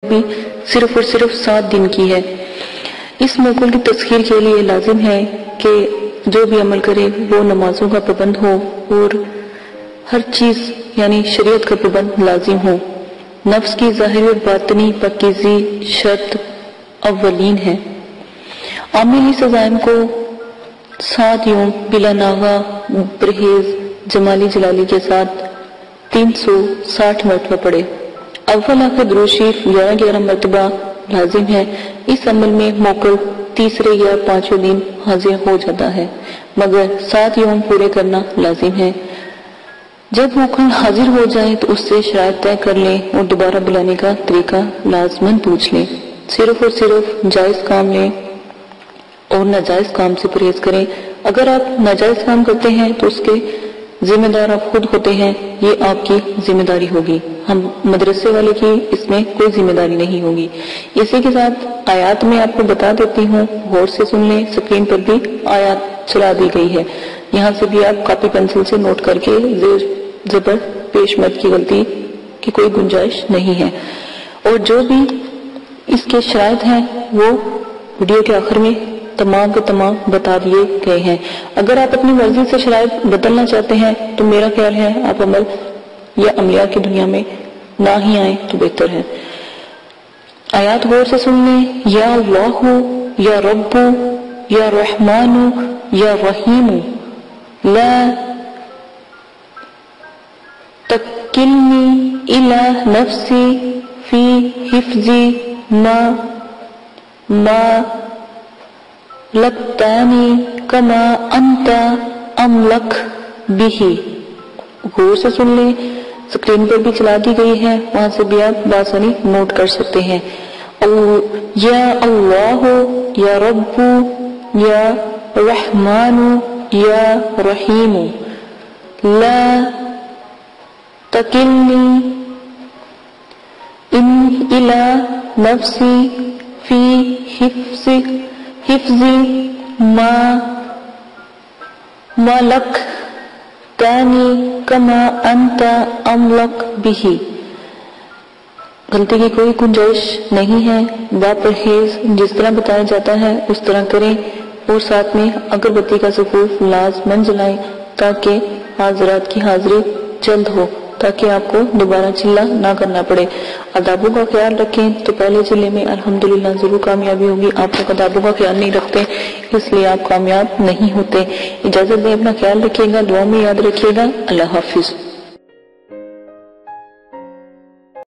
بھی صرف اور صرف 7 دن کی ہے۔ اس موقع کی تسخیر کے لیے لازم ہے کہ جو بھی عمل کرے وہ نمازوں کا پابند ہو اور ہر چیز یعنی شریعت کا پابند لازم ہو۔ نفس کی ظاہری اور باطنی پاکیزی شرط اولین ہے۔ عامل اس عزائم کو 7 یوم بلا ناغہ پرہیز جمالی جلالی کے ساتھ 360 مرتبہ پڑھے۔ اول آخر درود شریف 11 مرتبہ لازم ہے۔ اس عمل میں موکل تیسرے یا 5ویں دن حاضر ہو جاتا ہے، مگر 7 یوم پورے کرنا لازم ہے۔ جب موکل حاضر ہو جائے تو اس سے شرائط طے کر لیں اور دوبارہ بلانے کا طریقہ لازماً پوچھ لیں۔ صرف اور صرف جائز کام لیں اور ناجائز کام سے پرہیز کریں۔ اگر آپ ناجائز کام کرتے ہیں تو اس کے ذمہ دار آپ خود ہوتے ہیں، یہ آپ کی ذمہ داری ہوگی، ہم مدرسے والے کی اس میں کوئی ذمہ داری نہیں ہوگی۔ اسی کے ساتھ آیات میں آپ کو بتا دیتی ہوں، غور سے سن لیں، اسکرین پر بھی آیات چلا دی گئی ہے، یہاں سے بھی آپ کاپی پنسل سے نوٹ کر کے زیر زبر پیش مد کی غلطی کی کوئی گنجائش نہیں ہے۔ اور جو بھی اس کے شرائط ہیں وہ ویڈیو کے آخر میں تمام کے تمام بتا دیے گئے ہیں۔ اگر آپ اپنی مرضی سے شرائط بدلنا چاہتے ہیں تو میرا خیال ہے آپ عمل یا عملیہ کی دنیا میں نہ ہی آئیں تو بہتر ہے۔ آیات غور سے سن لیں۔ یا اللہ یا رب یا رحمان یا رحیم لا تکلنی الی نفسی فی حفظی ما لکتانی کما انت املک بھی۔ غور سے سن لیں، سکرین پر بھی چلا دی گئی ہے، وہاں سے بھی آپ بآسانی نوٹ کر سکتے ہیں۔ یا اللہ یا رب یا رحمان یا رحیم لا تکلنی الی نفسی فی حفظی ما لکتانی کما انت املک بھی۔ غلطی کی کوئی گنجائش نہیں ہے، با پرہیز جس طرح بتایا جاتا ہے اس طرح کریں، اور ساتھ میں اگربتی کا سفوف لازماً جلائیں تاکہ حاضرات کی حاضری جلد ہو، تاکہ آپ کو دوبارہ چلہ نہ کرنا پڑے۔ آدابوں کا خیال رکھیں تو پہلے چلے میں الحمدللہ ضرور کامیابی ہوگی۔ آپ لوگ آدابوں کا خیال نہیں رکھتے اس لیے آپ کامیاب نہیں ہوتے۔ اجازت دیں، اپنا خیال رکھیے گا، دعا میں یاد رکھیے گا۔ اللہ حافظ۔